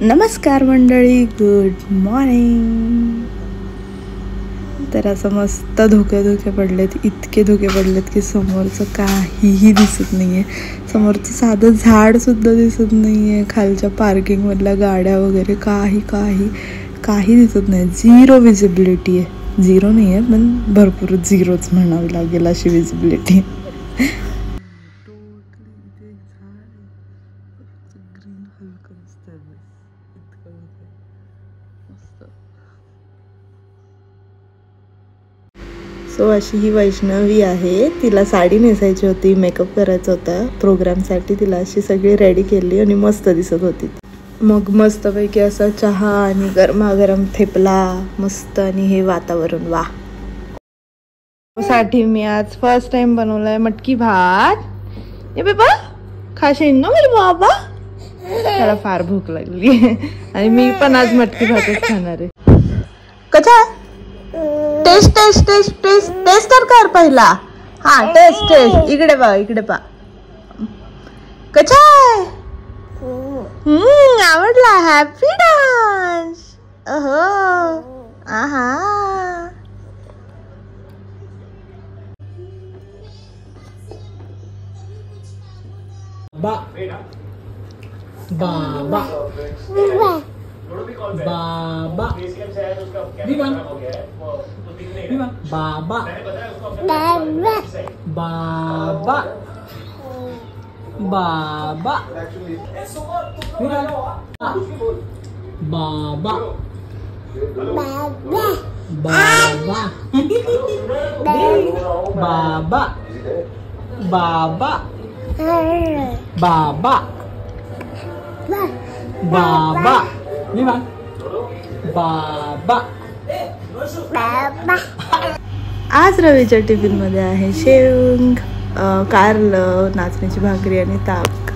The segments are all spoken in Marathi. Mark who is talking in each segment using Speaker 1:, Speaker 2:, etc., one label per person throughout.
Speaker 1: नमस्कार मंडळी, गुड मॉर्निंग. तर असं मस्त धुके पडलेत, इतके धुके पडलेत की समोरचं काहीही दिसत नाही आहे. समोरचं साधं झाडसुद्धा दिसत नाही आहे. खालच्या पार्किंगमधल्या गाड्या वगैरे काही दिसत नाही. झिरो विजिबिलिटी आहे. झिरो नाही आहे पण भरपूर झिरोच म्हणावी लागेल अशी विजिबिलिटी. सो अशी ही वैष्णवी आहे. तिला साडी नेसायची होती, मेकअप करायचा होता प्रोग्रामसाठी. तिला अशी सगळी रेडी केली आणि मस्त दिसत होती. मग मस्तपैकी असा चहा आणि गरमागरम थेपला मस्त, आणि हे वातावरण वा. साठी मी आज फर्स्ट टाइम बनवलाय मटकी भात. ये बाबा खाशील ना मेरे बाबा? त्याला फार भूक लागली आणि मी पण आज मटकी भातच खाणार आहे. कसा टेस्ट कर पहिला. हा टेस्ट इकडे पा कसा आहे? आवडला. Happy dance. अहो आहा.
Speaker 2: बाबा बाबा बाबा विमान बाबा बाबा बाबा विमान बाबा बाबा बाबा बाबा बाबा विमान बाबा.
Speaker 1: आज रवीच्या टिफिन मध्ये आहे शेंग, कारलं, नाचण्याची भाकरी आणि ताक.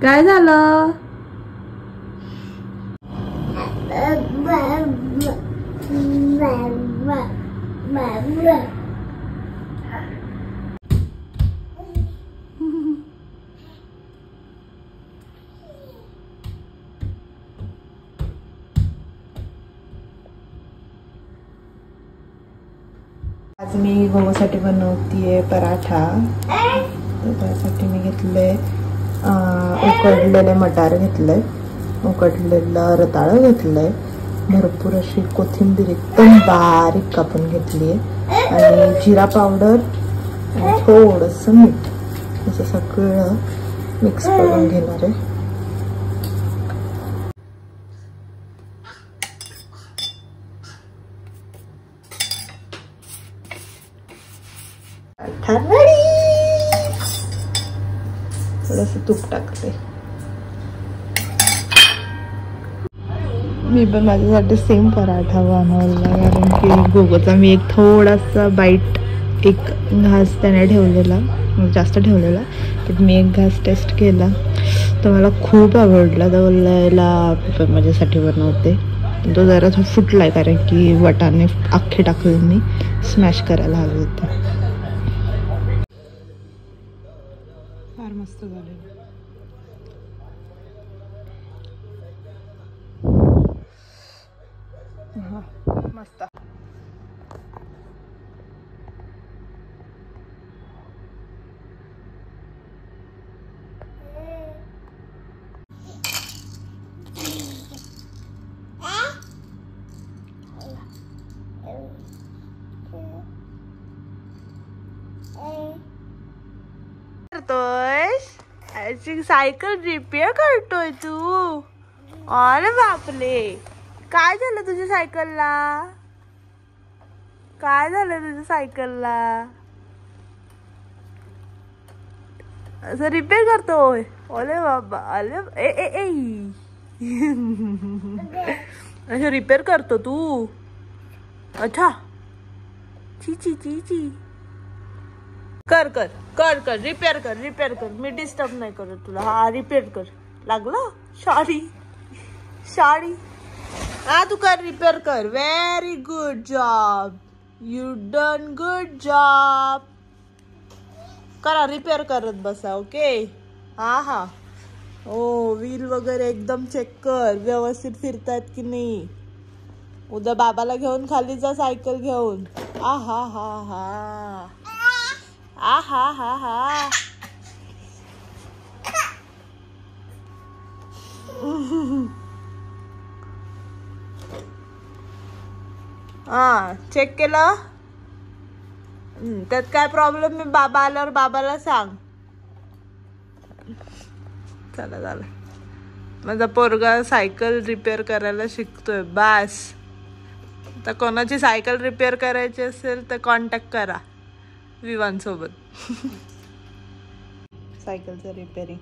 Speaker 1: काय झालं? आज मी गोवासाठी बनवतीये पराठा. तर त्यासाठी मी घेतले उकडलेले मटार घेतले, उकडलेलं रताळं घेतलंय, भरपूर अशी कोथिंबीर एकदम बारीक कापून घेतली आहे, आणि जिरा पावडर आणि थोडंसं मीठ असं सगळं मिक्स करून घेणार आहे. थोडंसं तूप टाकते मी पण. माझ्यासाठी सेम पराठा बनवला, कारण की गोगोचा मी एक थोडासा बाईट, एक घास त्याने ठेवलेला, जास्त ठेवलेला, तर मी एक घास टेस्ट केला तर मला खूप आवडला. तर बोलायला माझ्यासाठी बनवते. तो जरा फुटला आहे, कारण की वाटाणे अख्खे टाकले मी, स्मॅश करायला हवे होते. फार मस्त झाले. मस्त. करतोय सायकल रिपेअर करतोय तू? अरे बापले, काय झालं तुझ्या सायकलला? काय झालं तुझ्या सायकलला? असं रिपेअर करतोय? अरे बाबा, अरे असं रिपेअर करतो तू? अच्छा, ची ची ची ची. कर कर कर कर रिपेअर कर. मी डिस्टर्ब नाही करत तुला. हा रिपेअर कर. लागला? सॉरी. हा तू कर, रिपेअर कर. Very good job. You done good job. करा रिपेअर करत बसा. ओके. हा हा. ओ व्हील वगैरे एकदम चेक कर, व्यवस्थित फिरतायत की नाही. उद्या बाबाला घेऊन खाली जा सायकल घेऊन. आ हा हा हा. आ हा हा हा. हा चेक केलं. त्यात काय प्रॉब्लेम. मी बाबा आल्यावर बाबाला सांग. चला झालं. माझा पोरगा सायकल रिपेअर करायला शिकतोय. बास. तर कोणाची सायकल रिपेअर करायची असेल तर कॉन्टॅक्ट करा विवांसोबत. सायकलचं रिपेअरिंग.